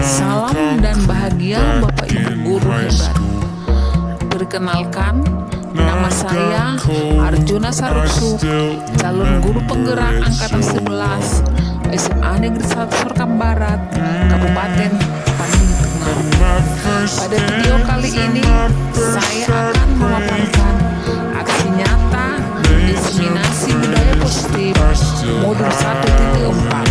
Salam dan bahagia Bapak Ibu guru hebat. Perkenalkan, nama saya Arjuna Saruksu, calon guru penggerak angkatan 11 SMA Negeri 1 Sorkam Barat, Kabupaten Bandung Tengah. Pada video kali ini, saya akan memaparkan aksi nyata diseminasi budaya positif modul 1.4.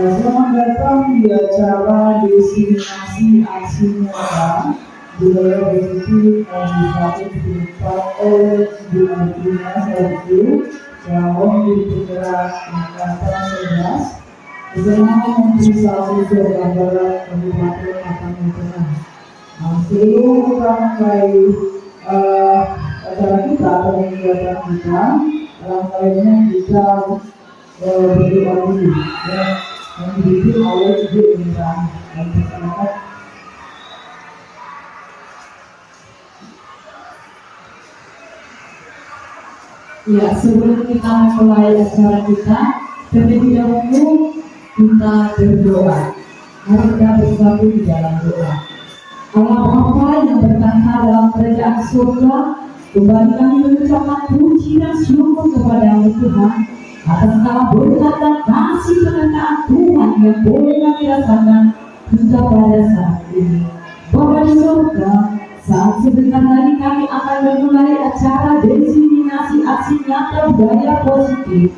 Selamat datang di acara diseminasi aksi nyata budaya positif yang dilakukan oleh Arjuna Saruksu, calon guru penggerak angkatan 11 SMA Negeri 1 Sorkam Barat, Kabupaten Bandung Tengah. Sebelum rangkai acara kita atau kegiatan kita, rangkainya kita berdoa dulu yang dipimpin oleh Ibu Indra dan masyarakat. Ya, sebelum kita memulai acara kita, terlebih dahulu kita berdoa. Mari kita bersatu di dalam doa. Allah Bapa yang bertahta dalam kerajaan surga, kembali kami mengucapkan puji dan syukur kepada Tuhan atas segala berkat dan kasih penyertaan Tuhan yang boleh kami rasakan hingga pada saat ini. Bapa di surga, saat sebentar lagi kami akan memulai acara diseminasi aksi nyata budaya positif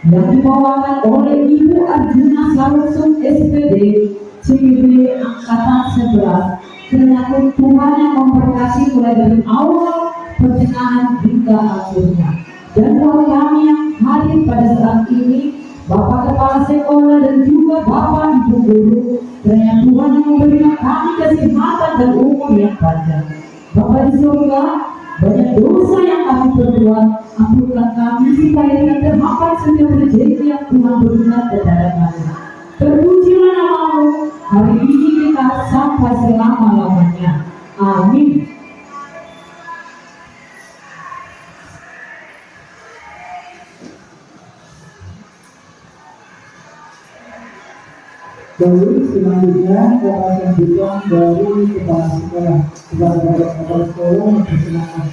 yang dibawakan oleh Ibu Arjuna Saruksu SPD CPB Angkatan 11. Kiranya Tuhan yang memberkati mulai dari awal pertengahan hingga akhirnya. Dan doa kami yang hadir pada saat ini, Bapak Kepala Sekolah dan juga Bapak Ibu Guru, kiranya Tuhan yang memberikan kami kesehatan dan umur yang panjang. Bapak di surga, banyak dosa yang kami perbuat, ampunkan kami supaya tidak termakan setiap rezeki yang Tuhan berikan kepada kami. Terpujilah nama-Mu hari ini kita sampai selama-lamanya. Amin. Baik, selanjutnya kata sambutan dari kepala sekolah. Kepada kepala sekolah mempersilakan.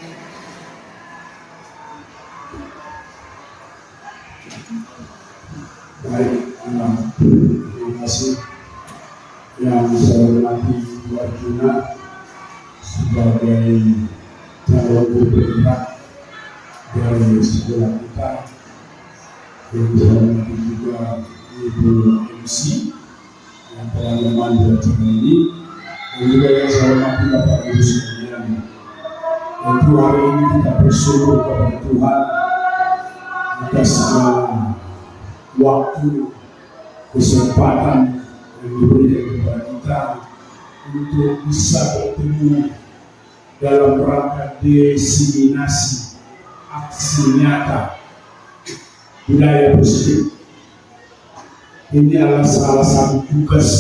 Baik, terima kasih yang saya hormati Bu Arjuna sebagai calon guru penggerak dari sekolah kita, yang saya hormati juga Ibu MC yang telah memandu acara ini, dan juga yang saya hormati Bapak Ibu sekalian. Tentu hari ini kita bersyukur kepada Tuhan atas segala waktu, kesempatan yang diberikan kepada kita untuk bisa bertemu dalam rangka diseminasi aksi nyata budaya positif. Ini adalah salah satu tugas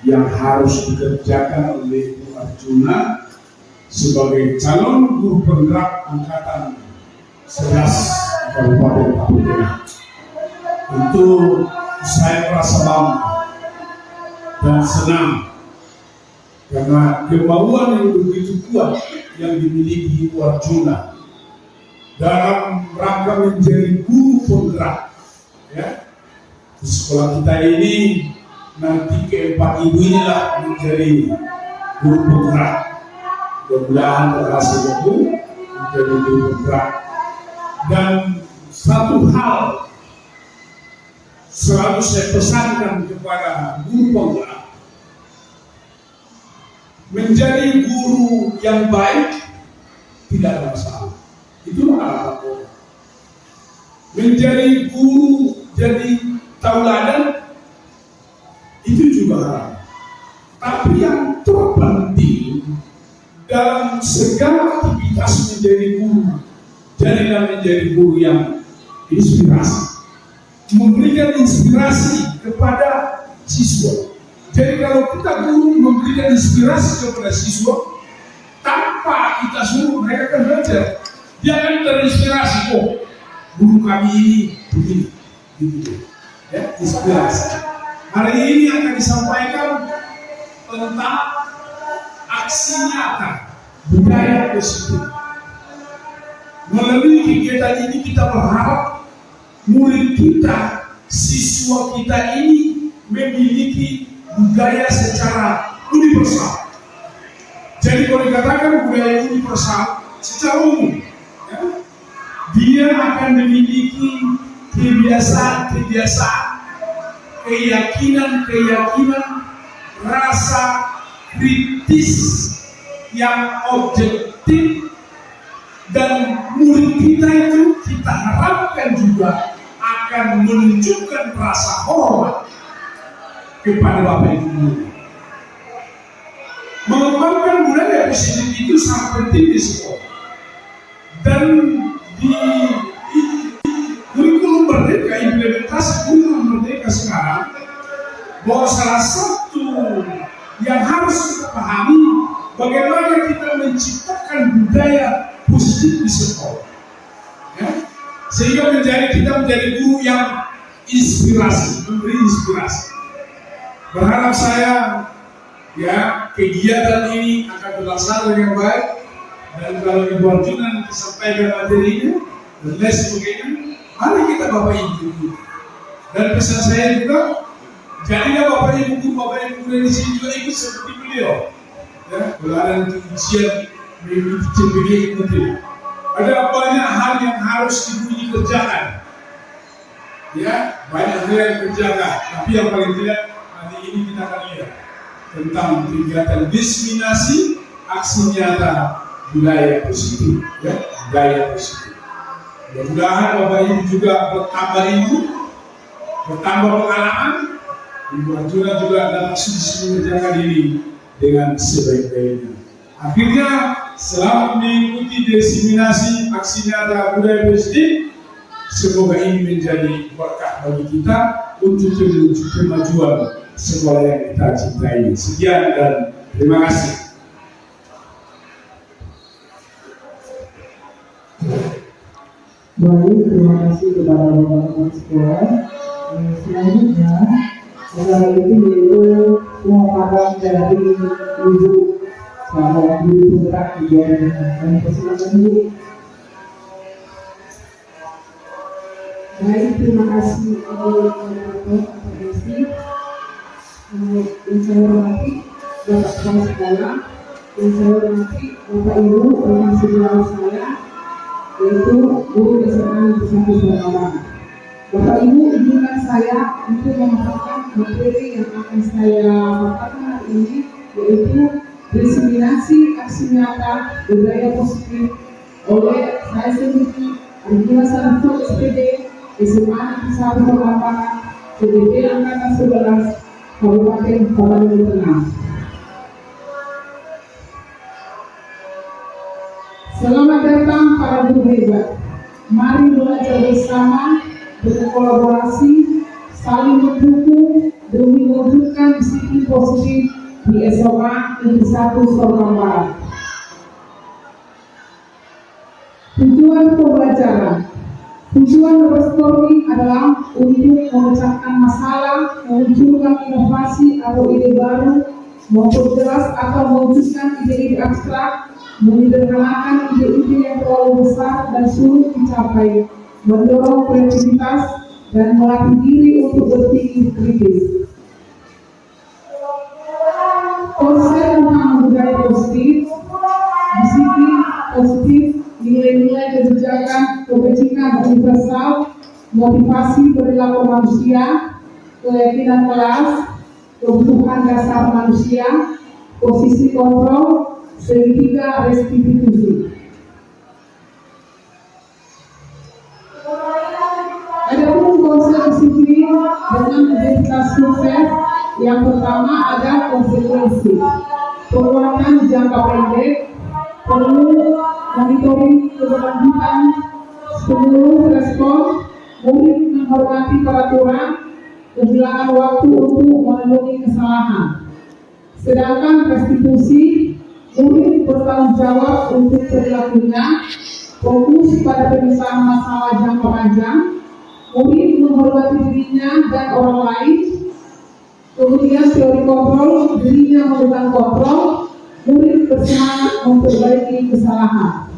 yang harus dikerjakan oleh Bu Arjuna sebagai calon guru penggerak angkatan 11 Kabupaten Bandung Tengah. Tentu saya merasa bangga dan senang karena kemauan yang begitu kuat yang dimiliki Bu Arjuna dalam rangka menjadi guru penggerak, ya. Di sekolah kita ini nanti keempat ibu inilah menjadi guru penggerak. Mudah-mudahan berhasil itu menjadi guru penggerak. Dan satu hal selalu saya pesankan kepada guru penggerak, menjadi guru yang baik tidak ada masalah. Itulah harapan. Menjadi guru, jadi tauladan dalam segala aktivitas menjadi guru, jadilah menjadi guru yang inspirasi, memberikan inspirasi kepada siswa. Jadi kalau kita guru memberikan inspirasi kepada siswa, tanpa kita suruh mereka kan belajar, dia akan terinspirasi. Oh, guru kami ini begini, begini. Ya, inspirasi. Hari ini akan disampaikan tentang aksi nyata budaya positif. Melalui kegiatan ini kita berharap murid kita, siswa kita ini memiliki budaya secara universal. Jadi kalau dikatakan budaya universal secara umum, ya, dia akan memiliki kebiasaan-kebiasaan, keyakinan-keyakinan, rasa kritis yang objektif, dan murid kita itu kita harapkan juga akan menunjukkan rasa hormat kepada Bapak Ibu guru. Mengembangkan budaya positif itu sangat penting di sekolah. Dan di kurikulum merdeka, implementasi kurikulum merdeka sekarang, bahwa salah satu yang harus kita pahami bagaimana kita menciptakan budaya positif di sekolah, ya? Sehingga kita menjadi guru yang inspirasi, memberi inspirasi. Berharap saya, ya, kegiatan ini akan berlaksana dengan baik, dan kalau Ibu Arjuna nanti sampaikan materinya dan lain sebagainya, mari kita Bapak Ibu. Dan pesan saya juga, jadilah Bapak Ibu di sini juga ikut seperti beliau. Ya, kalau ada ujian mengikuti CPD ikuti. Ada banyak hal yang harus Ibu kerjakan. Ya, banyak hal yang kerjakan. Tapi yang paling tidak hari ini kita akan lihat tentang kegiatan diseminasi aksi nyata budaya positif. Ya, budaya positif. Mudah-mudahan Bapak Ibu juga bertambah ilmu, bertambah pengalaman. Ibu Arjuna juga dapat mengerjakan diri dengan sebaik-baiknya. Akhirnya, selamat mengikuti diseminasi aksi nyata budaya positif. Semoga ini menjadi berkah bagi kita untuk menuju kemajuan sekolah yang kita cintai. Sekian dan terima kasih. Baik, terima kasih kepada Bapak-Bapak sekolah. Selanjutnya, acara itu yaitu pemaparan dari Ibu Bapak Guru Penggerak kegiatan dan persilakan Ibu. Baik, terima kasih Ibu Moderator Atensi. Yang saya hormati Bapak Kepala Sekolah, yang saya hormati Bapak Ibu dan saudara saya, yaitu guru SMA Negeri 1 Surabaya. Bapak Ibu, izinkan saya untuk memaparkan materi yang akan saya paparkan hari ini, yaitu diseminasi aksi nyata budaya positif oleh saya sendiri, Arjuna Sariful SPD, SMA Negeri 1 Surabaya, CDP Angkatan 11, Kabupaten Kalimantan Tengah. Selamat datang para guru hebat. Mari belajar bersama, berkolaborasi, saling mendukung demi mewujudkan disiplin positif di SMA Negeri 1 Surabaya. Tujuan pembelajaran. Tujuan brainstorming adalah untuk memecahkan masalah, memunculkan inovasi atau ide baru, memperjelas atau mewujudkan ide-ide abstrak, menyederhanakan ide-ide yang terlalu besar dan sulit dicapai, mendorong kreativitas, dan melatih diri untuk berpikir kritis. Konsep tentang budaya positif, disiplin positif, nilai-nilai kebijakan kebajikan universal, motivasi perilaku manusia, keyakinan kelas, kebutuhan dasar manusia, posisi kontrol, segitiga restitusi. Adapun konsep disiplin dengan identitas sukses, yang pertama ada konsekuensi, penguatan jangka pendek, peraturan, kehilangan waktu untuk memenuhi kesalahan. Sedangkan restitusi, murid bertanggung jawab untuk perilakunya, fokus pada penyelesaian masalah jangka panjang, murid menghormati dirinya dan orang lain. Kemudian teori kontrol, dirinya melakukan kontrol, murid bersemangat memperbaiki kesalahan.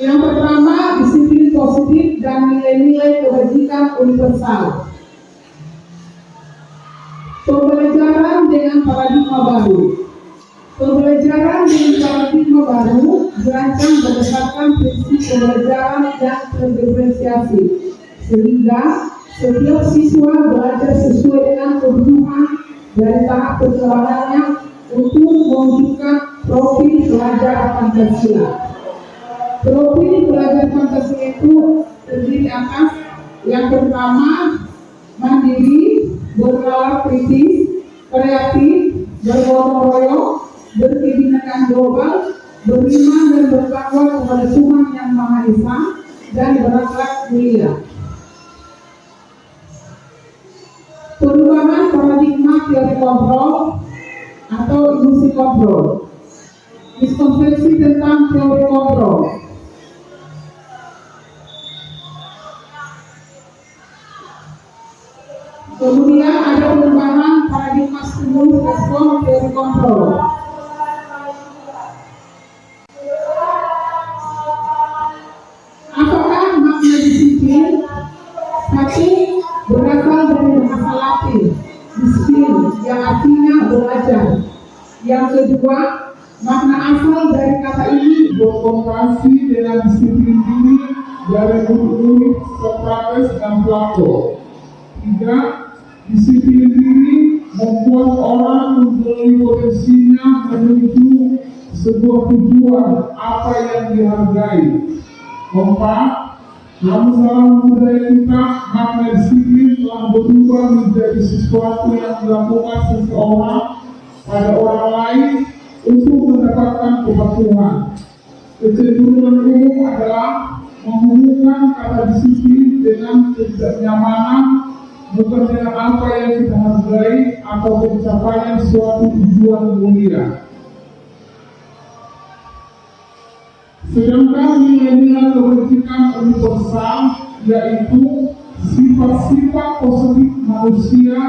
Yang pertama, disiplin positif dan nilai-nilai kebajikan universal. Pembelajaran dengan paradigma baru. Pembelajaran dengan paradigma baru dirancang berdasarkan prinsip pembelajaran yang terdiferensiasi, sehingga setiap siswa belajar sesuai dengan kebutuhan dari tahap perkembangannya untuk mewujudkan profil pelajar Pancasila. Profil pelajar Pancasila itu terdiri atas yang pertama, mandiri, bernalar kritis, kreatif, bergotong royong, berkebinekaan global, beriman dan bertakwa kepada Tuhan Yang Maha Esa, dan berakhlak mulia. Perubahan paradigma teori kontrol atau ilusi kontrol. Miskonsepsi tentang teori kontrol. Kemudian ada perubahan paradigma stimulus respon teori kontrol. Apakah makna disiplin? Satu, berasal dari bahasa Latin, disiplin, yang artinya belajar. Yang kedua, makna asal dari kata ini berkompensasi dengan disiplin diri dari murid-murid Socrates dan Plato. Tiga, disiplin diri membuat orang membeli potensinya menuju sebuah tujuan apa yang dihargai. Keempat, namun dalam budaya kita, makna disiplin telah berubah menjadi sesuatu yang dilakukan seseorang pada orang lain untuk mendapatkan kepatuhan. Kecenderungan umum adalah menghubungkan kata disiplin dengan ketidaknyamanan, bukan dengan apa yang kita hargai atau pencapaian suatu tujuan mulia. Sedangkan nilai-nilai kebajikan universal yaitu sifat-sifat positif manusia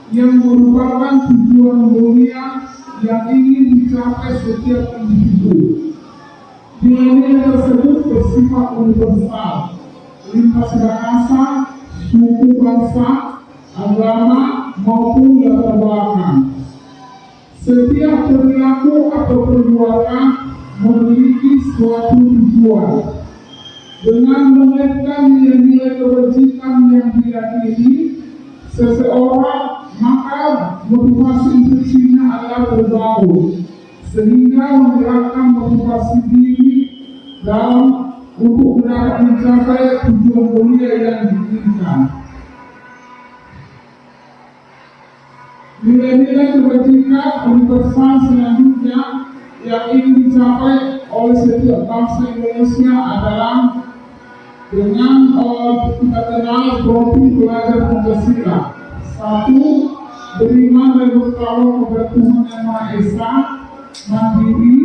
yang merupakan tujuan mulia yang ingin dicapai setiap individu. Nilai-nilai tersebut bersifat universal, lintas bahasa, suku bangsa, agama maupun latar belakang. Setiap perilaku atau perbuatan memiliki suatu tujuan. Dengan mengaitkan nilai-nilai kebajikan yang diyakini seseorang, maka motivasi intuisinya adalah terbangun, sehingga menggerakkan motivasi diri dalam untuk dapat mencapai tujuan mulia yang diinginkan. Nilai-nilai kebajikan universal selanjutnya yang ingin dicapai oleh setiap bangsa Indonesia adalah dengan kita kenal profil pelajar Pancasila. Satu, beriman dan bertakwa kepada Tuhan Yang Maha Esa, mandiri,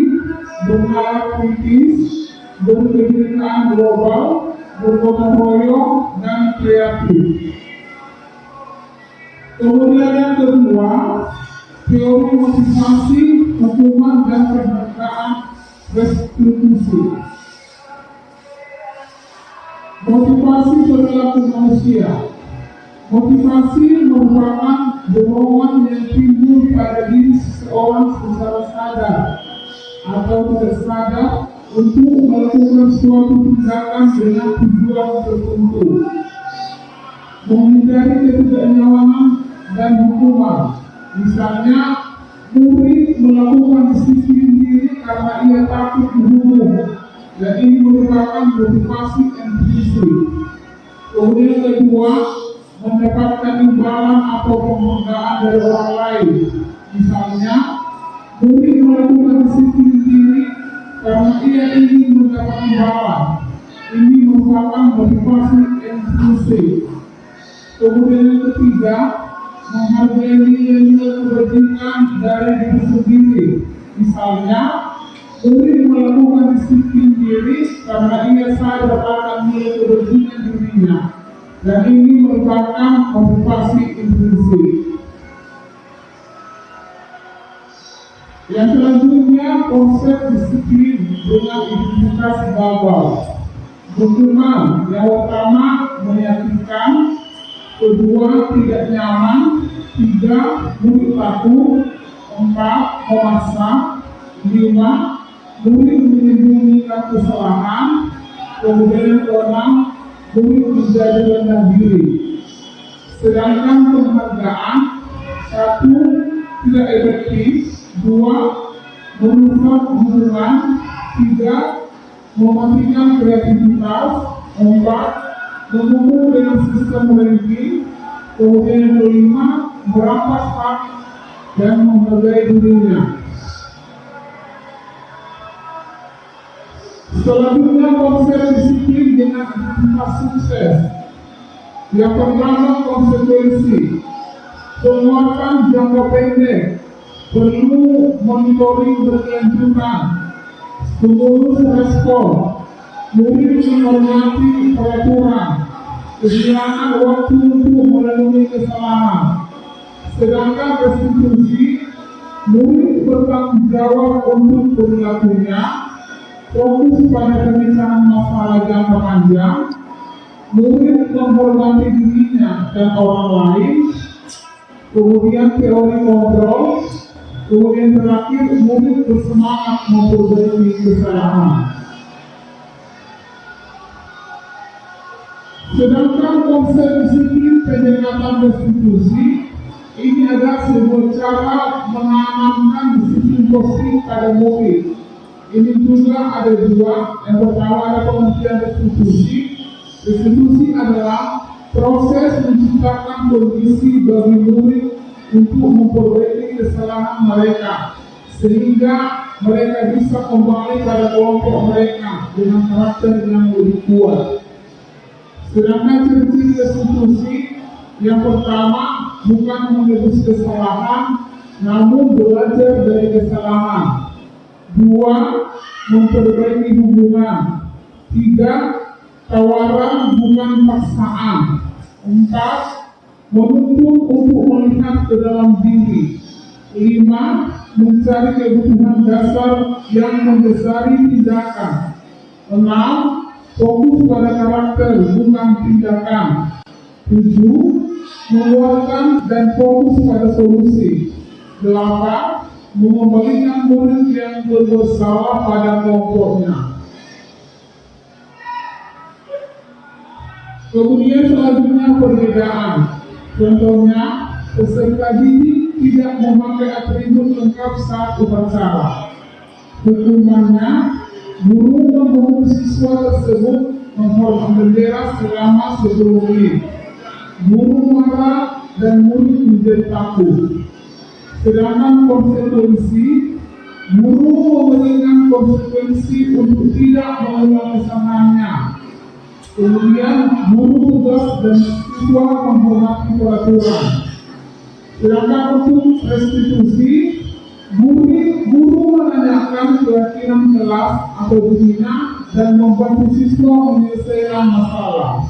bernalar kritis, berkebinekaan global, bergotong royong, dan kreatif. Kemudian yang kedua, teori motivasi, hukuman, dan kemerdekaan restitusi. Motivasi perilaku manusia. Motivasi merupakan dorongan yang timbul pada diri seseorang secara sadar atau tidak sadar untuk melakukan suatu tindakan dengan tujuan tertentu, menghindari ketidaknyamanan dan hukuman. Misalnya, murid melakukan disiplin diri karena ia takut dihukum, dan ini merupakan motivasi intrinsik. Kemudian kedua, mendapatkan imbalan atau penghargaan dari orang lain. Misalnya, murid melakukan disiplin diri karena ia ingin mendapat imbalan. Ini merupakan motivasi inklusif. Kemudian yang ketiga, menghargai nilai-nilai kebajikan dari diri sendiri. Misalnya, murid melakukan disiplin diri karena ia sadar akan nilai kebajikan dirinya, dan ini merupakan motivasi inklusif. Yang selanjutnya, konsep disiplin dengan identifikasi bubble. Dukungan yang pertama meyakinkan, kedua tidak nyaman, tiga murid takut, empat memaksa, lima murid menyembunyikan kesalahan, kemudian keenam murid menjadi rendah diri. Sedangkan penghargaan, satu tidak efektif, dua merusak hubungan, tiga mematikan kreativitas, empat memukul dengan sistem ranking, kemudian yang kelima merampas hak dan menghargai dirinya. Selanjutnya, konsep disiplin dengan identitas sukses. Yang pertama, konsekuensi. Penguatan jangka pendek, perlu monitoring berkelanjutan, stimulus respon, murid menghormati peraturan, kehilangan waktu untuk melalui kesalahan. Sedangkan restitusi, murid bertanggung jawab untuk perilakunya, fokus pada pemecahan masalah jangka panjang, murid menghormati dirinya dan orang lain, kemudian teori kontrol, kemudian terakhir murid bersemangat memperbaiki kesalahan. Sedangkan konsep disiplin penyekatan restitusi ini adalah sebuah cara menanamkan disiplin positif pada murid. Ini juga ada dua. Yang pertama ada pengertian restitusi. Restitusi adalah proses menciptakan kondisi bagi murid untuk memperbaiki kesalahan mereka, sehingga mereka bisa kembali pada kelompok mereka dengan karakter yang lebih kuat. Sedangkan ciri restitusi yang pertama bukan menebus kesalahan, namun belajar dari kesalahan. Dua, memperbaiki hubungan. Tiga, tawaran bukan paksaan. Empat, menuntut untuk melihat ke dalam diri. Lima, mencari kebutuhan dasar yang mendasari tindakan. Enam, fokus pada karakter bukan tindakan. Tujuh, menguatkan dan fokus pada solusi. Delapan, mengembalikan murid yang bersalah pada kelompoknya. Kemudian selanjutnya perbedaan. Contohnya, peserta didik tidak memakai atribut lengkap saat upacara. Hukumannya, guru menyuruh siswa tersebut menghormati bendera selama 10 menit. Guru marah dan murid menjadi takut. Sedangkan konsekuensi, guru memberikan konsekuensi untuk tidak mengulang kesalahannya. Kemudian guru tugas dan siswa menghormati peraturan. Sedangkan untuk restitusi, guru menanyakan keyakinan kelas atau bina dan membantu siswa menyelesaikan masalah.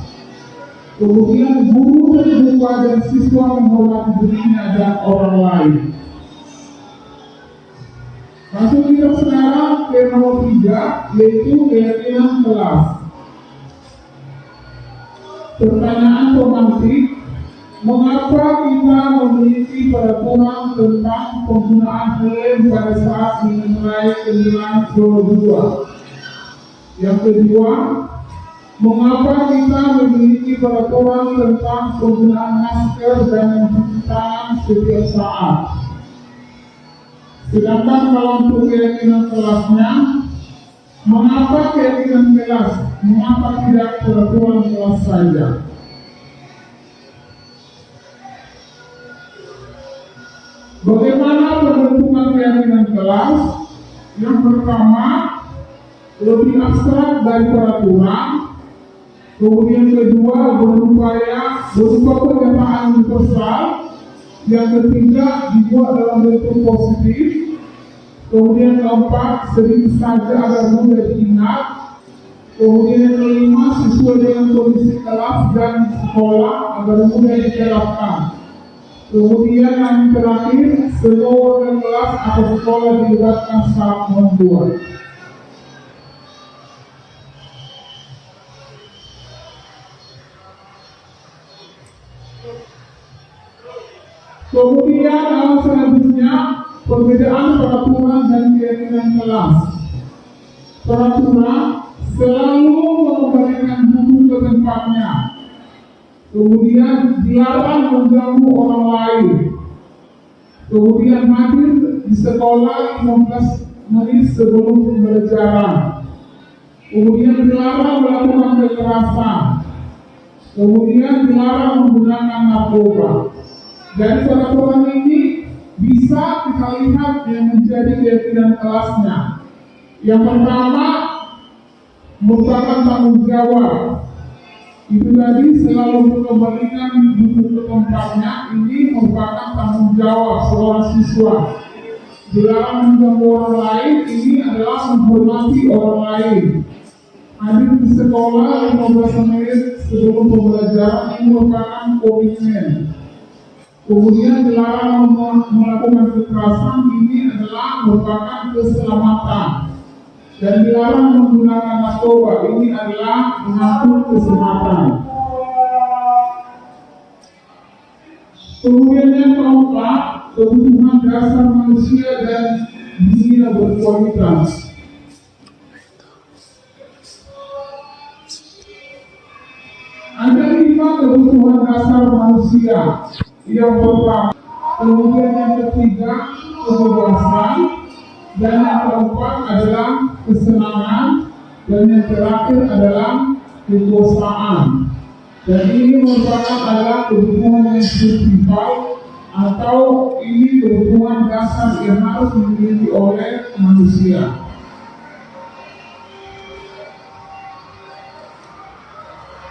Kemudian guru terbuka dan siswa menghormati dirinya dan orang lain. Masuk kita sekarang ke nomor 3, yaitu keyakinan kelas. Pertanyaan pemantik, mengapa kita memiliki peraturan tentang penggunaan klaim pada saat menilai penilaian PRO2? Yang kedua, mengapa kita memiliki peraturan tentang penggunaan masker dan mencuci tangan setiap saat? Sedangkan kalau untuk keyakinan kelasnya, mengapa keyakinan kelas? Mengapa tidak peraturan kelas saja? Bagaimana pembentukan keyakinan kelas? Yang pertama, lebih abstrak dari peraturan. Kemudian kedua, berupa pernyataan universal. Yang ketiga, dibuat dalam bentuk positif. Kemudian keempat, sering saja agar mudah diingat. Kemudian yang kelima, sesuai dengan kondisi kelas dan sekolah agar mudah diterapkan. Kemudian yang terakhir, semua warga kelas atau sekolah dilibatkan saat membuat. Kemudian selanjutnya, perbedaan peraturan dan keyakinan kelas. Peraturan selalu mengembalikan buku ke tempatnya. Kemudian dilarang mengganggu orang lain. Kemudian hadir di sekolah 15 menit sebelum pembelajaran. Kemudian dilarang melakukan kekerasan. Kemudian dilarang menggunakan narkoba. Dari peraturan ini bisa kita lihat yang menjadi keyakinan kelasnya. Yang pertama, merupakan tanggung jawab. Itu tadi selalu mengembalikan buku ke tempatnya. Ini merupakan tanggung jawab seorang siswa. Dilarang mengganggu orang lain, ini adalah menghormati orang lain. Hadir di sekolah 15 menit sebelum pembelajaran, ini merupakan komitmen. Kemudian dilarang melakukan kekerasan, ini adalah merupakan keselamatan. Dan dilarang menggunakan narkoba, ini adalah mengatur kesehatan. Kemudian yang keempat, kebutuhan dasar manusia dan dunia berkualitas. Ada 5 kebutuhan dasar manusia. Yang pertama, kemudian yang ketiga, kebebasan, dan yang keempat adalah kesenangan, dan yang terakhir adalah kekuasaan. Dan ini merupakan adalah kebutuhan yang prinsipal atau ini kebutuhan dasar yang harus dimiliki oleh manusia.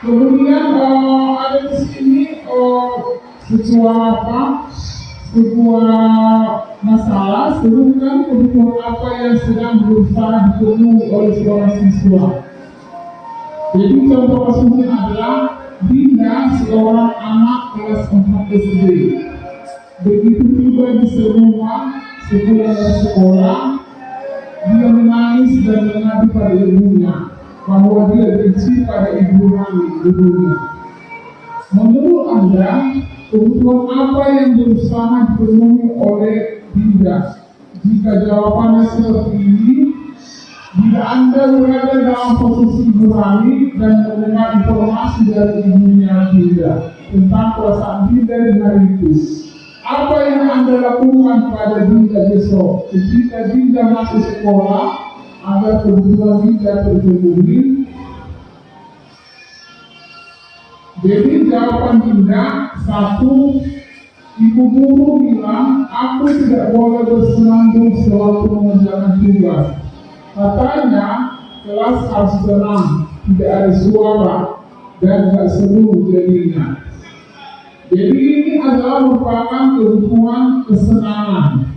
Kemudian ada di sini sebuah masalah, sebutkan kebutuhan apa yang sedang berusaha dipenuhi oleh seorang siswa. Jadi contoh kasusnya adalah Dinda, seorang anak kelas 4 SD. Begitu tiba di rumah sepulang dari sekolah, dia menangis dan mengadu pada ibunya bahwa dia benci pada ibunya. Menurut Anda, kebutuhan apa yang berusaha dipenuhi oleh Dinda? Jika jawabannya seperti ini, bila Anda berada dalam posisi nurani dan mendengar informasi dari ibunya Dinda tentang perasaan Dinda di hari itu, apa yang Anda lakukan pada Dinda besok ketika Dinda masuk sekolah agar kebutuhan Dinda terpenuhi? Jadi jawaban Dinda, 1, ibu guru bilang aku tidak boleh bersenandung sewaktu mengerjakan tugas. Katanya kelas harus tenang, tidak ada suara dan tidak seru jadinya. Jadi ini adalah merupakan kebutuhan kesenangan.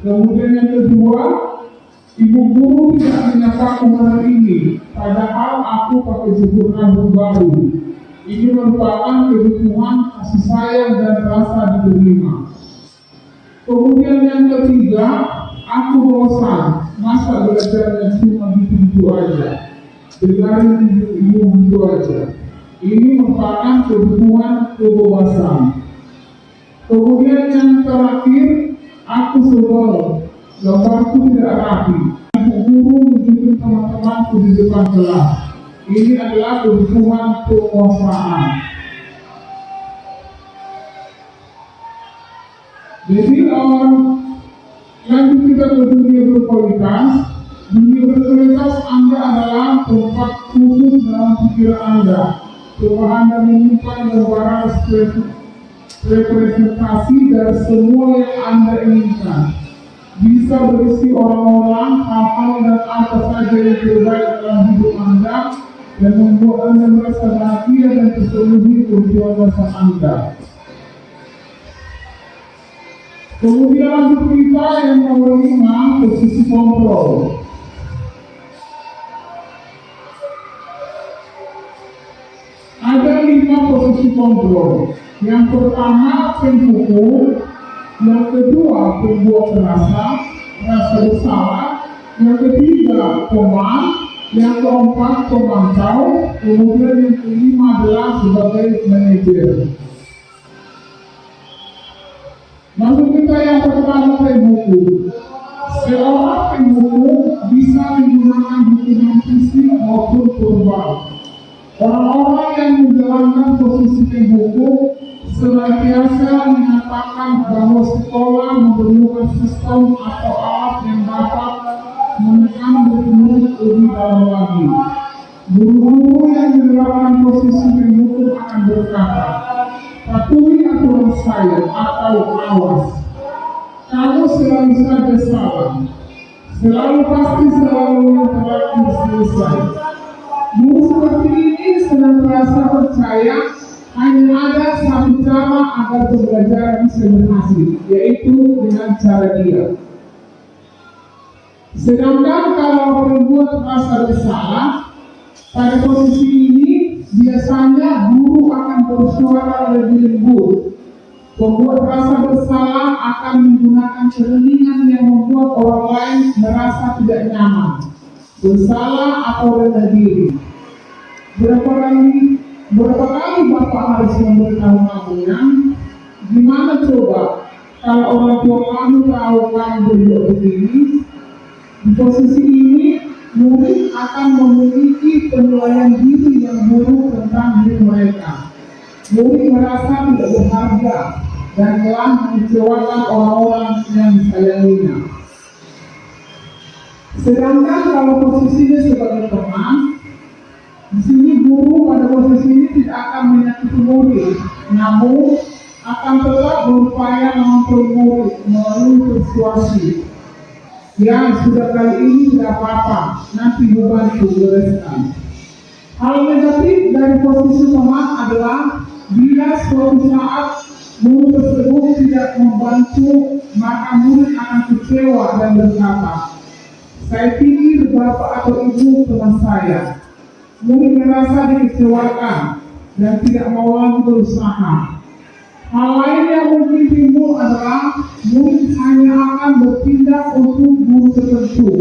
Kemudian yang kedua, ibu guru tidak menyapa hari ini, padahal aku pakai jubur rambut baru. Ini merupakan kebutuhan kasih sayang dan rasa diterima. Kemudian yang ketiga, aku bosan, masa belajarnya cuma gitu aja, dengarin ibu gitu aja. Ini merupakan kebutuhan kebebasan. Kemudian yang terakhir, aku sebel, gambarku tidak rapi. Ibu guru menunjuk teman-temanku di depan kelas. Ini adalah kebutuhan penguasaan. Jadi lanjut kita ke dunia berkualitas. Dunia berkualitas Anda adalah tempat khusus dalam pikiran Anda. Coba Anda menyimpan gambaran representasi dari semua yang Anda inginkan. Bisa berisi orang-orang, hal-hal dan apa saja yang terbaik dalam hidup Anda. dan membuat Anda merasa bahagia dan terpenuhi tujuan sang Anda. Kemudian lanjut kita yang nomor 5, posisi kontrol. Ada 5 posisi kontrol. Yang pertama pembuku, yang kedua pembuat rasa bersalah, yang ketiga pemain, yang keempat pemantau, kemudian yang kelima adalah sebagai manajer. Lalu kita yang pertama pembuku. Seorang pembuku bisa menggunakan hukuman fisik maupun verbal. Orang-orang yang menjalankan posisi pembuku senantiasa mengatakan bahwa sekolah memerlukan sistem atau alat yang dapat menekan murid lebih dalam lagi. Guru-guru yang menerapkan posisi pembuku akan berkata, patuhi aturan saya atau awas. Kamu selalu saja salah. Pasti selalu yang terakhir selesai. Guru seperti ini senantiasa percaya hanya ada satu cara agar pembelajaran bisa berhasil, yaitu dengan cara dia. Sedangkan kalau pembuat merasa bersalah, pada posisi ini biasanya guru akan bersuara lebih lembut. Pembuat rasa bersalah akan menggunakan keheningan yang membuat orang lain merasa tidak nyaman, bersalah atau rendah diri. Berapa kali Bapak harus memberitahu kamunya? Gimana coba kalau orang tua kamu tahu kamu berbuat begini? Di posisi ini, murid akan memiliki penilaian diri yang buruk tentang diri mereka. Murid merasa tidak berharga dan telah mengecewakan orang-orang yang disayanginya. Sedangkan kalau posisinya sebagai teman, di sini guru pada posisi ini tidak akan menyakiti murid, namun akan tetap berupaya mengontrol murid melalui persuasi. Ya, sudah kali ini tidak apa-apa, nanti beban bereskan. Hal negatif dari posisi teman adalah bila suatu saat murid tersebut tidak membantu, maka murid akan kecewa dan berkata, saya pikir bapak atau ibu teman saya. Murid merasa dikecewakan dan tidak mau lagi berusaha. Hal lain yang mungkin timbul adalah murid hanya akan bertindak untuk guru tertentu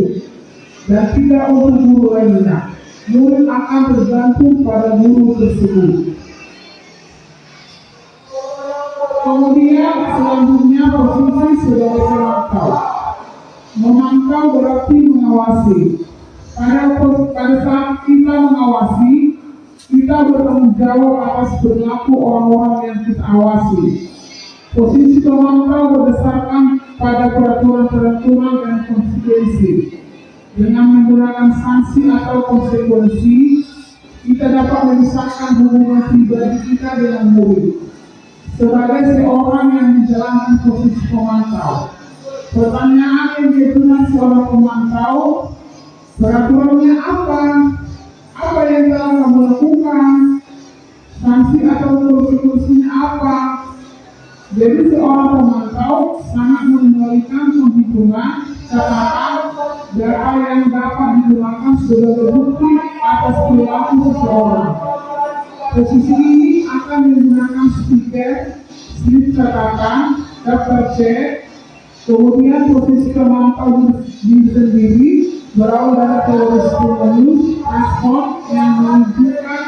dan tidak untuk guru lainnya. Murid akan tergantung pada guru tersebut. Kemudian selanjutnya posisi sebagai pemantau. Memantau berarti mengawasi. Pada saat kita mengawasi, kita bertanggung jawab atas perilaku orang-orang yang kita awasi. Posisi pemantau berdasarkan pada peraturan-peraturan dan konsekuensi. Dengan menggunakan sanksi atau konsekuensi, kita dapat memisahkan hubungan pribadi kita dengan murid. Sebagai seorang yang menjalankan posisi pemantau, pertanyaan yang diberikan seorang pemantau, peraturannya apa? Apa yang telah kamu lakukan? Sanksi atau konsekuensinya apa? Jadi seorang pemantau sangat mengendalikan penghitungan catatan data yang dapat digunakan sebagai bukti atas perilaku seseorang. Posisi ini akan menggunakan stiker, slip catatan, daftar cek. Kemudian posisi pemantau diri sendiri berawal dari teori stimulus respon yang menunjukkan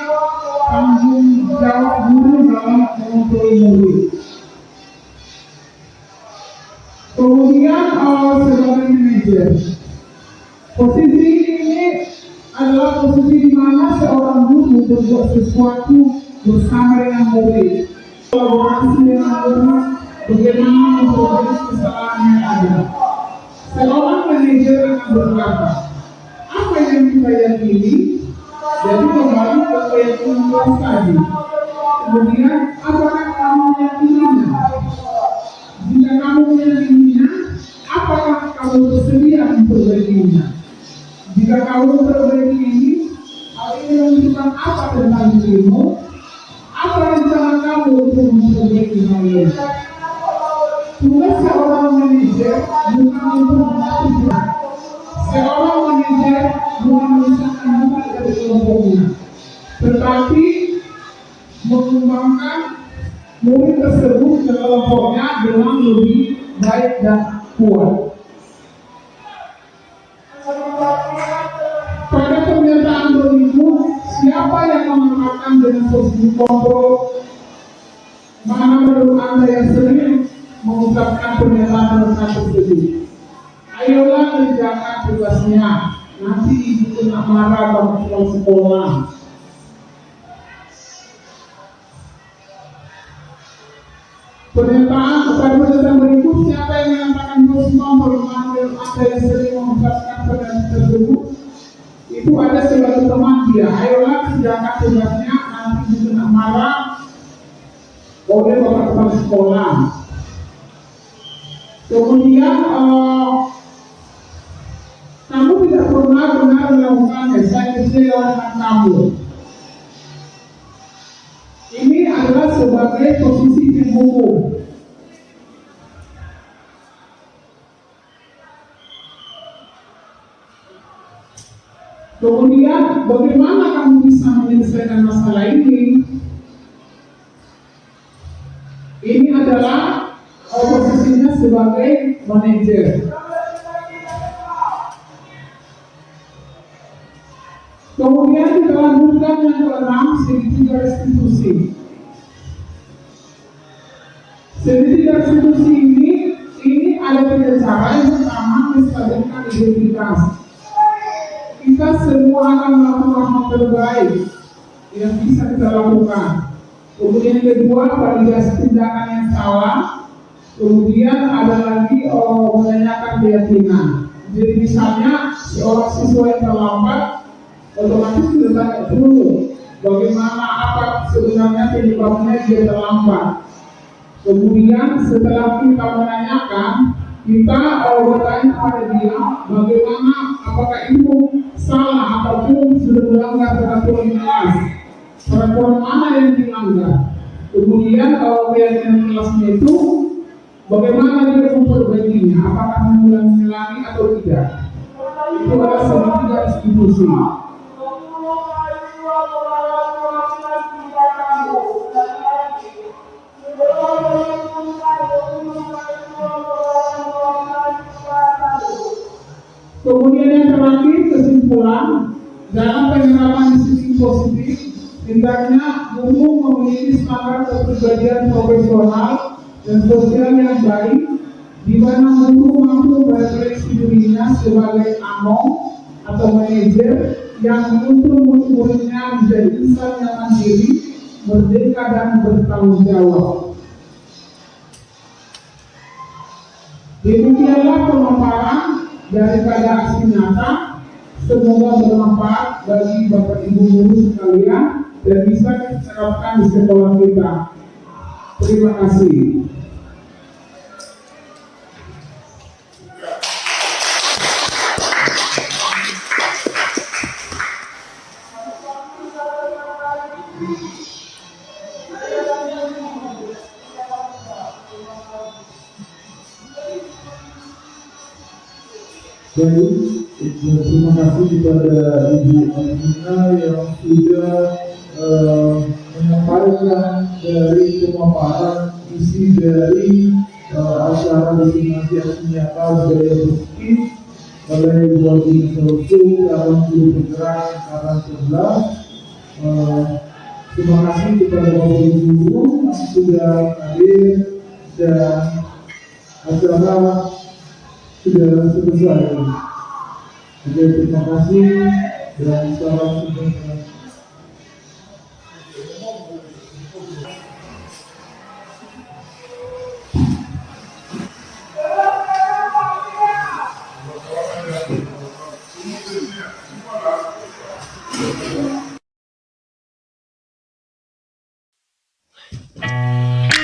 tanggung jawab guru dalam mengontrol murid. Kemudian sebagai manajer, posisi ini adalah posisi di mana seorang guru berbuat sesuatu bersama dengan murid, kolaborasi dengan murid, bagaimana memperbaiki kesalahan yang ada. Seorang manajer akan berkata, apa yang kita yakini? Jadi kembali ke keyakinan tadi. Kemudian, apakah kamu meyakininya? Jika kamu meyakininya, apakah kamu bersedia memperbaikinya? Jika kamu memperbaiki ini, hal ini menunjukkan kamu untuk memperbaiki hal ini. Tugas seorang manajer bukan untuk mengatur, seorang manajer bukan memisahkan bukan dari kelompoknya, tetapi mengembangkan murid tersebut ke kelompoknya dengan lebih baik dan kuat. Pada pernyataan berikut, siapa yang mengatakan dengan posisi kontrol? Mana menurut Anda yang sering mengucapkan pernyataan tersebut? Ayolah kerjakan tugasnya. Nanti ibu kena marah kalau pulang sekolah. Pernyataan berikut, siapa yang mengatakan posisi kontrol? Mana menurut Anda yang sering mengucapkan pernyataan tersebut? Itu ada suatu teman dia. Ayolah kerjakan tugasnya. Nanti ibu kena marah oleh bapak kepala sekolah. Kemudian kamu tidak pernah benar melakukannya. Saya kecewakan kamu. Ini adalah sebagai posisi penghukum. Kemudian bagaimana kamu bisa menyelesaikan masalah ini? Ini adalah posisinya sebagai manajer. Kemudian kita lanjutkan yang ke-6, segitiga restitusi. Segitiga restitusi ini ada tiga cara. Yang pertama, menstabilkan identitas. Kita semua akan melakukan hal terbaik yang bisa kita lakukan. Kemudian yang kedua, validasi tindakan yang salah. Kemudian ada lagi menanyakan keyakinan. Jadi misalnya seorang siswa yang terlambat, otomatis kita tanya dulu bagaimana, apa sebenarnya penyebabnya dia terlambat. Kemudian setelah kita menanyakan, kita bertanya pada dia bagaimana, apakah itu salah ataupun sudah melanggar peraturan kelas. Peraturan mana yang dilanggar? Kemudian keyakinan kelasnya itu bagaimana dia memperbaikinya? Apakah mengulangi atau tidak? Itu adalah segitiga restitusi. Kemudian yang terakhir, kesimpulan dalam penyerapan disiplin positif, hendaknya guru memiliki standar kepribadian profesional dan sosial yang baik, di mana guru mampu merefleksi dirinya sebagai among atau manajer yang menuntun murid-muridnya menjadi insan yang mandiri, merdeka dan bertanggung jawab. Demikianlah pemaparan daripada aksi nyata. Semoga bermanfaat bagi Bapak Ibu guru sekalian dan bisa diterapkan di sekolah kita. Terima kasih. Baik, terima kasih kepada Ibu Amina yang sudah menyampaikan dari pemaparan isi dari acara destinasi aksi nyata budaya positif oleh Ibu Solusi dalam guru penggerak angkatan 11. Terima kasih kepada Bapak Ibu guru yang sudah hadir dan acara sudah selesai. Oke, terima kasih dan salam sejahtera.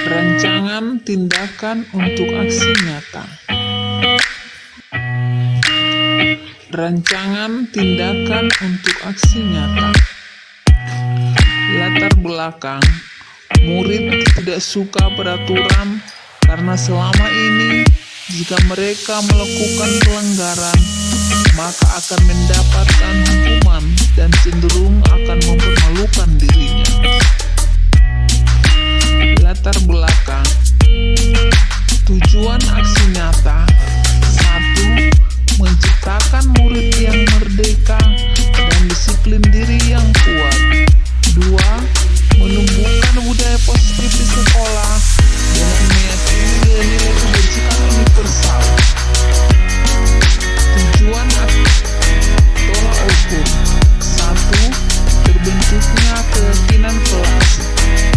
Rancangan tindakan untuk aksi nyata. Rancangan tindakan untuk aksi nyata. Latar belakang Murid tidak suka peraturan karena selama ini jika mereka melakukan pelanggaran maka akan mendapatkan hukuman dan cenderung akan mempermalukan dirinya. Latar belakang tujuan aksi nyata: 1. Menciptakan murid yang merdeka dan disiplin diri yang kuat. 2. Menumbuhkan budaya positif di sekolah dengan meyakini nilai-nilai kebajikan universal. Tujuan tolak ukur: 1. Terbentuknya keyakinan kelas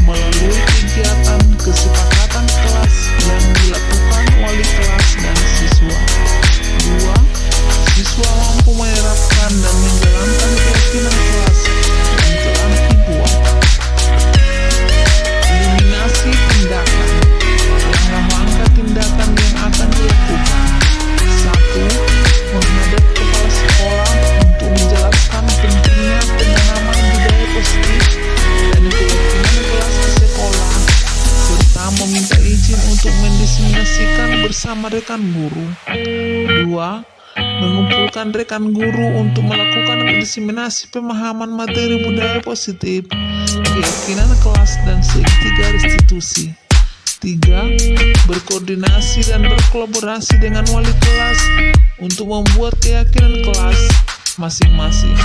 melalui kegiatan kesepakatan kelas yang dilakukan wali kelas dan siswa. 2. Siswa mampu menerapkan dan menjalankan keyakinan kelas yang telah dibuat. Eliminasi tindakan: langkah-langkah tindakan yang akan dilakukan. 1. Menghadap kepala sekolah untuk menjelaskan pentingnya penanaman budaya positif dan keyakinan kelas di sekolah, serta meminta izin untuk mendiseminasikan bersama rekan guru. 2. Mengumpulkan rekan guru untuk melakukan diseminasi pemahaman materi budaya positif, keyakinan kelas, dan segitiga restitusi. 3. Berkoordinasi dan berkolaborasi dengan wali kelas untuk membuat keyakinan kelas masing-masing.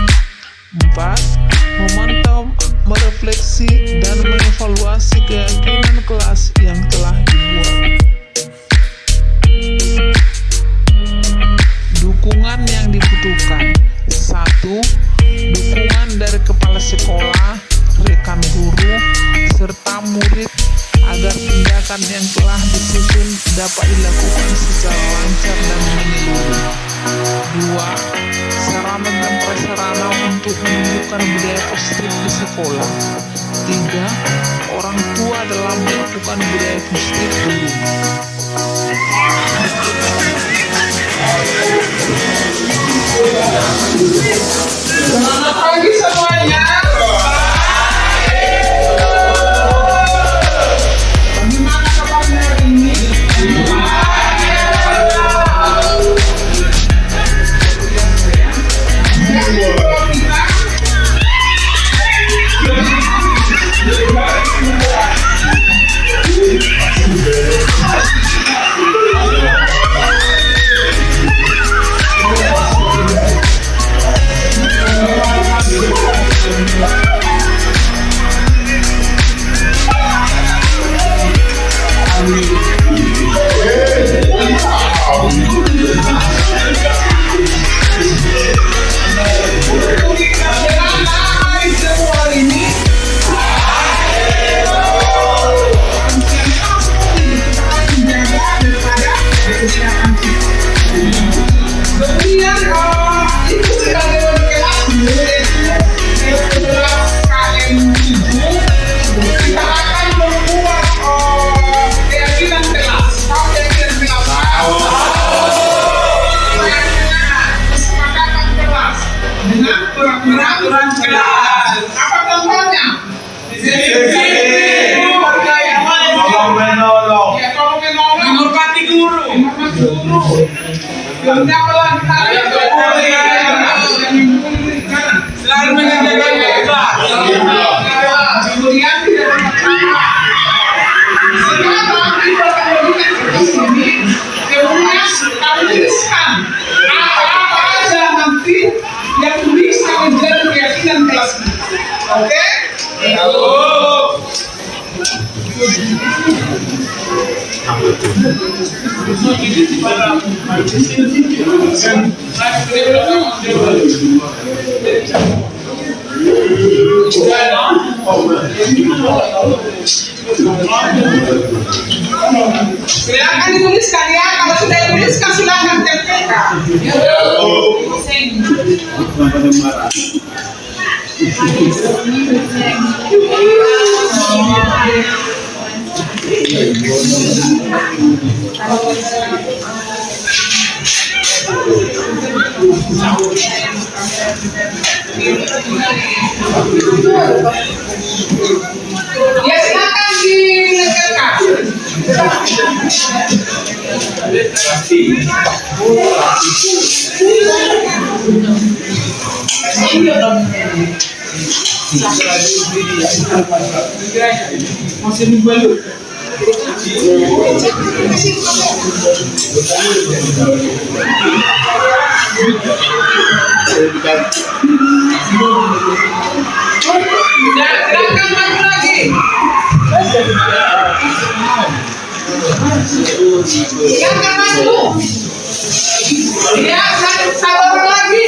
4. Memantau, merefleksi, dan mengevaluasi keyakinan kelas yang telah dibuat. Dukungan yang dibutuhkan: 1. Dukungan dari kepala sekolah, rekan guru, serta murid agar tindakan yang telah disusun dapat dilakukan secara lancar dan menyeluruh. 2. Sarana dan prasarana untuk menumbuhkan budaya positif di sekolah. 3. Orang tua dalam melakukan budaya positif dulu. Selamat pagi semuanya. Bagaimana kabarnya hari ini? Peraturan kelas. Apa contohnya? Disiplin. Tolong menolong. Ya, tolong menolong. Menghormati guru. Menghormati guru. Tidak melangkahi selalu mengerjakan kelas. Kemudian tidak bermasalah. Sekarang kita akan di sini. Kemudian kami tuliskan apa aja nanti yang bisa menjadi keyakinan kelas kita. Oke? Silakan dituliskan ya. Kalau sudah dituliskan silakan tempelkan. Ya silakan diletakkan. Masih dibalut. Gerakan maju lagi. Gerakan maju. Ya, satu orang lagi.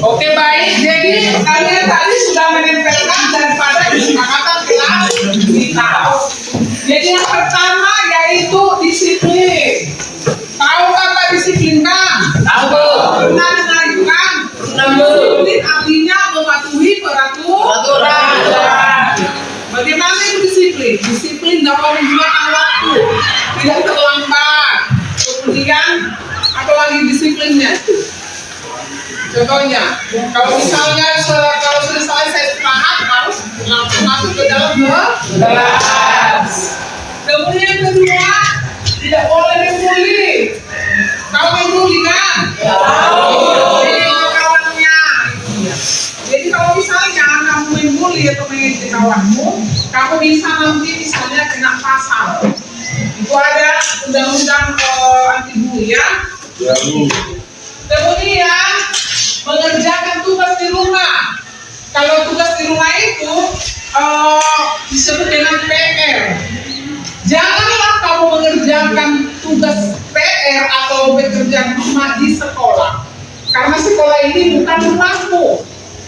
Oke, baik. Jadi kalian tadi sudah menempelkan daripada kesepakatan kelas kita. Jadi yang pertama yaitu disiplin. Tahu kata disiplin kan? Tahu. Pernah dengar itu kan? Disiplin artinya mematuhi peraturan. Bagaimana itu disiplin? Disiplin dalam menggunakan waktu, tidak terlambat. Kemudian apa lagi disiplinnya? Contohnya, kalau misalnya kalau sudah selesai istirahat harus langsung masuk ke dalam kelas. Kemudian kedua, tidak boleh membuli. Tahu membuli kan? Tahu. Kawannya. Jadi kalau misalnya kamu membuli atau mengejek kawanmu, kamu bisa nanti misalnya kena pasal. Itu ada undang-undang anti bully ya. Kemudian mengerjakan tugas di rumah. Kalau tugas di rumah itu disebut dengan PR. Janganlah kamu mengerjakan tugas PR atau pekerjaan rumah di sekolah. Karena sekolah ini bukan rumahmu.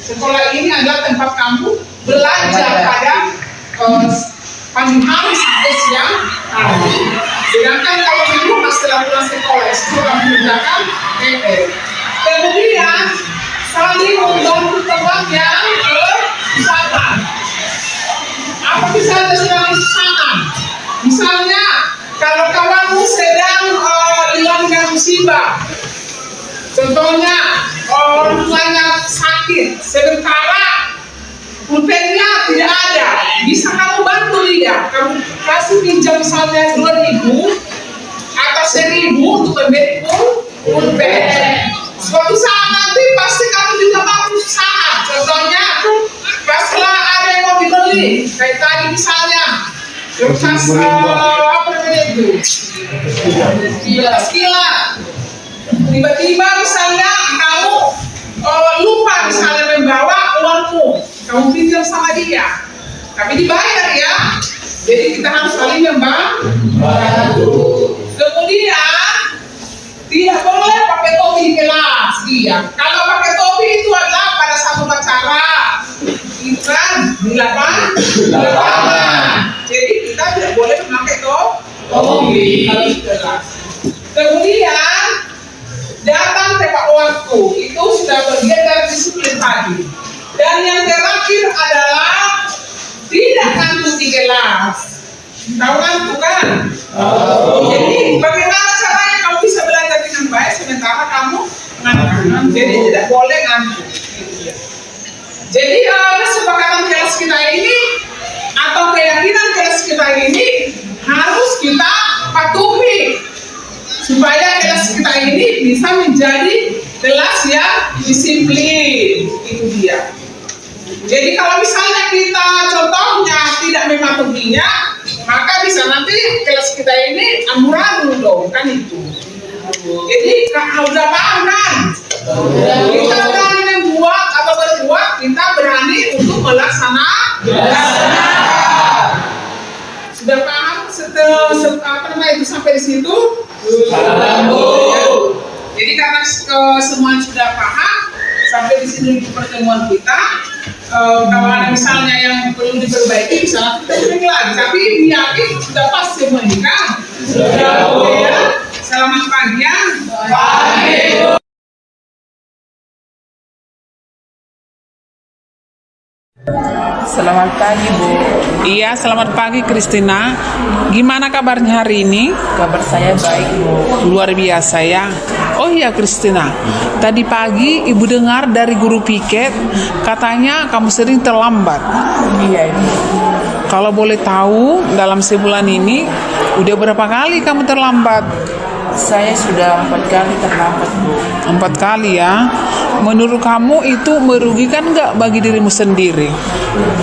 Sekolah ini adalah tempat kamu belajar pada pagi hari sampai siang hari. Sedangkan kalau di rumah setelah pulang sekolah itu kamu mengerjakan PR. Kemudian saling membantu teman yang kesusahan. Apa misalnya sedang kesusahan? Misalnya kalau kawanmu sedang dilanda musibah, contohnya orang tuanya sakit, sementara pulpennya tidak ada, bisa kamu bantu dia, kamu kasih pinjam misalnya 2.000 atau 1.000 untuk membeli pulpen. Suatu saat nanti pasti kamu juga mampu usaha. Contohnya, paslah ada yang mau dibeli, kayak tadi misalnya, kertas apa namanya itu? Sekilas. Tiba-tiba misalnya kamu lupa misalnya membawa uangmu, kamu pinjam sama dia, tapi dibayar ya. Jadi kita harus saling membantu. Kemudian tidak boleh pakai topi di kelas dia. Kalau pakai topi itu adalah pada satu acara, itu kan di lapangan. Jadi kita tidak boleh memakai topi kalau di kelas. Kemudian datang tepat waktu, itu sudah bagian dari disiplin tadi. Dan yang terakhir adalah tidak ngantuk di kelas. Tahu ngantuk kan? Jadi bagaimana caranya kamu bisa belajar dengan baik sementara kamu ngantuk? Jadi tidak boleh ngantuk. Jadi kesepakatan kelas kita ini atau keyakinan kelas kita ini harus kita patuhi supaya kelas kita ini bisa menjadi kelas yang disiplin. Itu dia. Jadi kalau misalnya kita contohnya tidak mematuhinya, maka bisa nanti kelas kita ini amburadul dong, kan itu. Jadi udah paham kan? Kita berani membuat atau berbuat, kita berani untuk melaksanakan. Sudah paham itu sampai di situ? Jadi karena semua sudah paham sampai di sini pertemuan kita. Kalau ada misalnya yang perlu diperbaiki, misalnya kita beri lagi. Tapi yakin sudah pas semua ini kan? Sudah, Bu ya. Selamat pagi ya. Selamat pagi, Bu. Iya, selamat pagi Christina. Gimana kabarnya hari ini? Kabar saya baik, Bu. Luar biasa ya. Oh iya Christina, tadi pagi ibu dengar dari guru piket katanya kamu sering terlambat. Iya, Ibu. Kalau boleh tahu, dalam sebulan ini udah berapa kali kamu terlambat? Saya sudah 4 kali terlambat, Bu. 4 kali ya. Menurut kamu itu merugikan nggak bagi dirimu sendiri?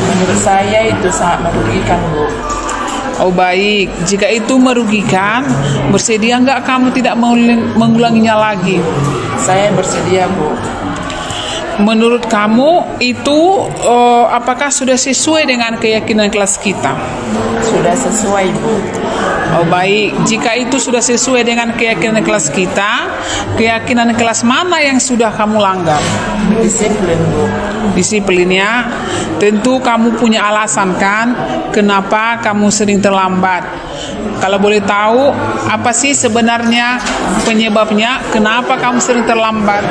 Menurut saya itu sangat merugikan, Bu. Oh baik, jika itu merugikan, bersedia nggak kamu tidak mengulanginya lagi? Saya bersedia, Bu. Menurut kamu itu apakah sudah sesuai dengan keyakinan kelas kita? Sudah sesuai, Bu. Oh baik, jika itu sudah sesuai dengan keyakinan kelas kita, keyakinan kelas mana yang sudah kamu langgar? Disiplin, Bu. Disiplinnya, tentu kamu punya alasan kan kenapa kamu sering terlambat. Kalau boleh tahu, apa sih sebenarnya penyebabnya kenapa kamu sering terlambat?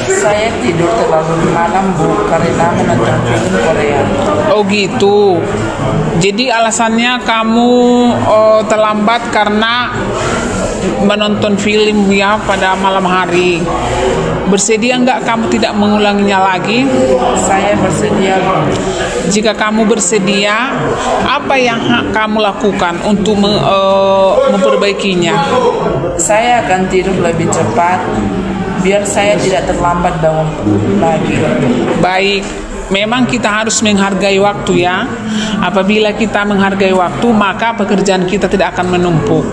Saya tidur terlalu malam, Bu, karena menonton film Korea. Oh gitu. Jadi alasannya kamu terlambat karena menonton film ya pada malam hari. Bersedia nggak kamu tidak mengulanginya lagi? Saya bersedia, Bu. Jika kamu bersedia, apa yang kamu lakukan untuk memperbaikinya? Saya akan tidur lebih cepat biar saya tidak terlambat bangun lagi. Baik, memang kita harus menghargai waktu ya. Apabila kita menghargai waktu, maka pekerjaan kita tidak akan menumpuk.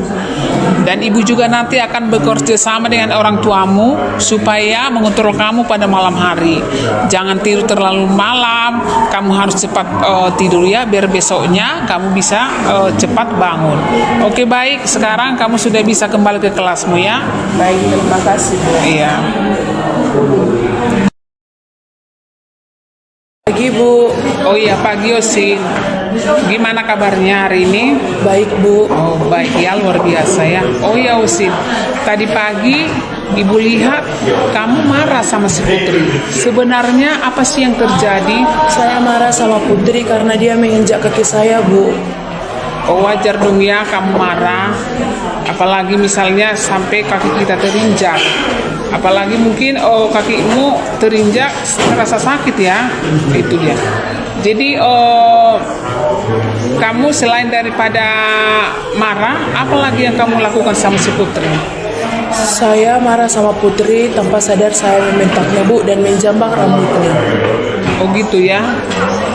Dan ibu juga nanti akan bekerja sama dengan orang tuamu supaya mengontrol kamu pada malam hari. Jangan tidur terlalu malam, kamu harus cepat tidur ya, biar besoknya kamu bisa cepat bangun. Oke baik, sekarang kamu sudah bisa kembali ke kelasmu ya. Baik, terima kasih, Bu. Iya. Pagi, Bu. Oh iya, pagi Osin. Gimana kabarnya hari ini? Baik, Bu. Oh baik ya, luar biasa ya. Oh ya Osin, tadi pagi ibu lihat kamu marah sama si Putri. Sebenarnya apa sih yang terjadi? Saya marah sama Putri karena dia menginjak kaki saya, Bu. Oh wajar dong ya kamu marah. Apalagi misalnya sampai kaki kita terinjak. Apalagi mungkin kakimu terinjak terasa sakit ya. Itu dia. Jadi kamu selain daripada marah, apa lagi yang kamu lakukan sama si Putri? Saya marah sama Putri, tanpa sadar saya membentaknya, Bu, dan menjambak rambutnya. Oh gitu ya.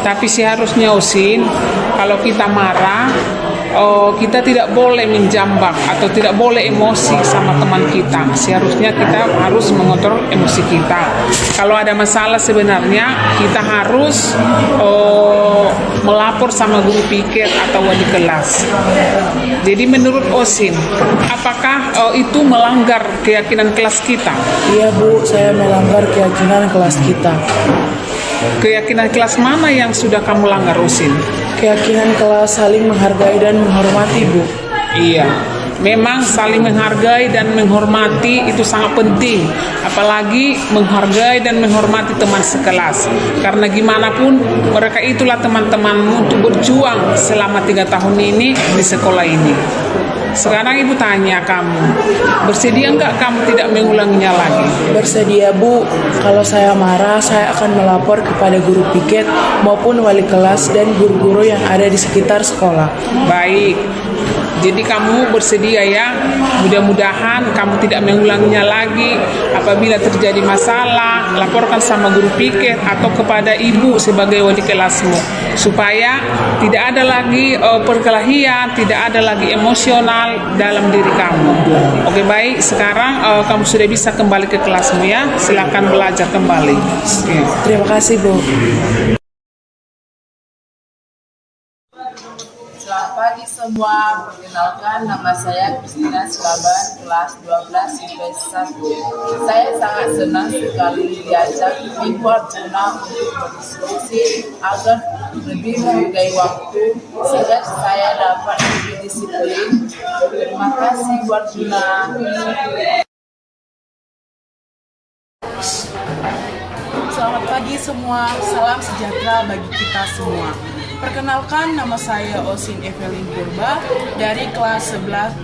Tapi seharusnya Osin, kalau kita marah, kita tidak boleh menjambak atau tidak boleh emosi sama teman kita. Seharusnya kita harus mengontrol emosi kita. Kalau ada masalah sebenarnya kita harus melapor sama guru piket atau wali kelas. Jadi menurut Osin, apakah itu melanggar keyakinan kelas kita? Iya, Bu, saya melanggar keyakinan kelas kita. Keyakinan kelas mana yang sudah kamu langgar Osin? Keyakinan kelas saling menghargai dan menghormati, Bu. Iya, memang saling menghargai dan menghormati itu sangat penting. Apalagi menghargai dan menghormati teman sekelas. Karena gimana pun mereka itulah teman-temanmu untuk berjuang selama 3 tahun ini di sekolah ini. Sekarang ibu tanya kamu, bersedia nggak kamu tidak mengulanginya lagi? Bersedia, Bu. Kalau saya marah, saya akan melapor kepada guru piket maupun wali kelas dan guru-guru yang ada di sekitar sekolah. Baik, jadi kamu bersedia ya. Mudah-mudahan kamu tidak mengulanginya lagi. Apabila terjadi masalah, laporkan sama guru piket atau kepada ibu sebagai wali kelasmu, supaya tidak ada lagi perkelahian, tidak ada lagi emosional dalam diri kamu. Oke baik, sekarang kamu sudah bisa kembali ke kelasmu ya. Silakan belajar kembali. Oke. Terima kasih, Bu. Selamat pagi, semua, perkenalkan nama saya Christina Silaban, kelas 12 IPS 1. Saya sangat senang sekali diajak tim Warjuna untuk berdiskusi agar lebih menghargai waktu sehingga saya dapat lebih disiplin. Terima kasih Warjuna. Selamat pagi semua, salam sejahtera bagi kita semua. Perkenalkan, nama saya Osin Evelyn Purba dari kelas 12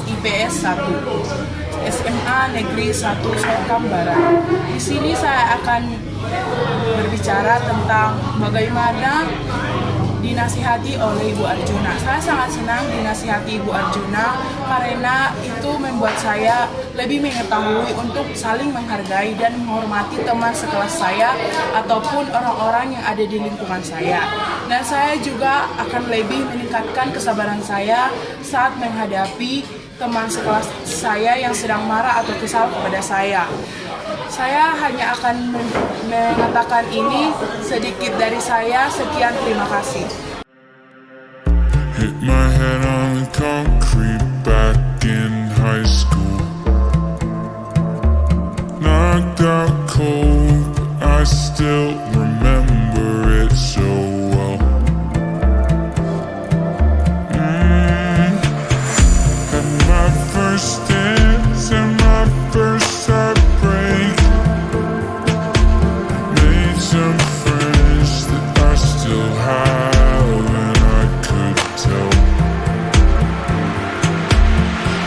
IPS 1 SMA Negeri 1 Sokam Barat. Di sini saya akan berbicara tentang bagaimana dinasihati oleh Ibu Arjuna. Saya sangat senang dinasihati Ibu Arjuna karena itu membuat saya lebih mengetahui untuk saling menghargai dan menghormati teman sekelas saya ataupun orang-orang yang ada di lingkungan saya. Dan saya juga akan lebih meningkatkan kesabaran saya saat menghadapi teman sekelas saya yang sedang marah atau kesal kepada saya. Saya hanya akan mengatakan ini sedikit dari saya. Sekian, terima kasih. Hit my head on the concrete back in high school. Knocked out cold, but I still remember it so well. Had my first dance and my first heartbreak. Made some friends that I still have, and I could tell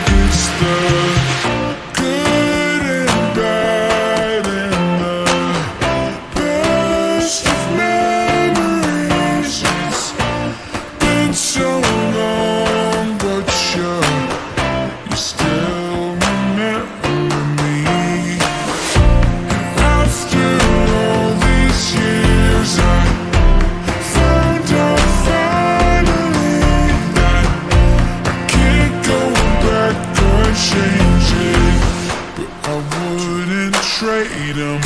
it's the good and bad and the best of memories. It's been so long, but you still remember me. After all these years, I found out finally that I can't go back or change it, but I wouldn't trade 'em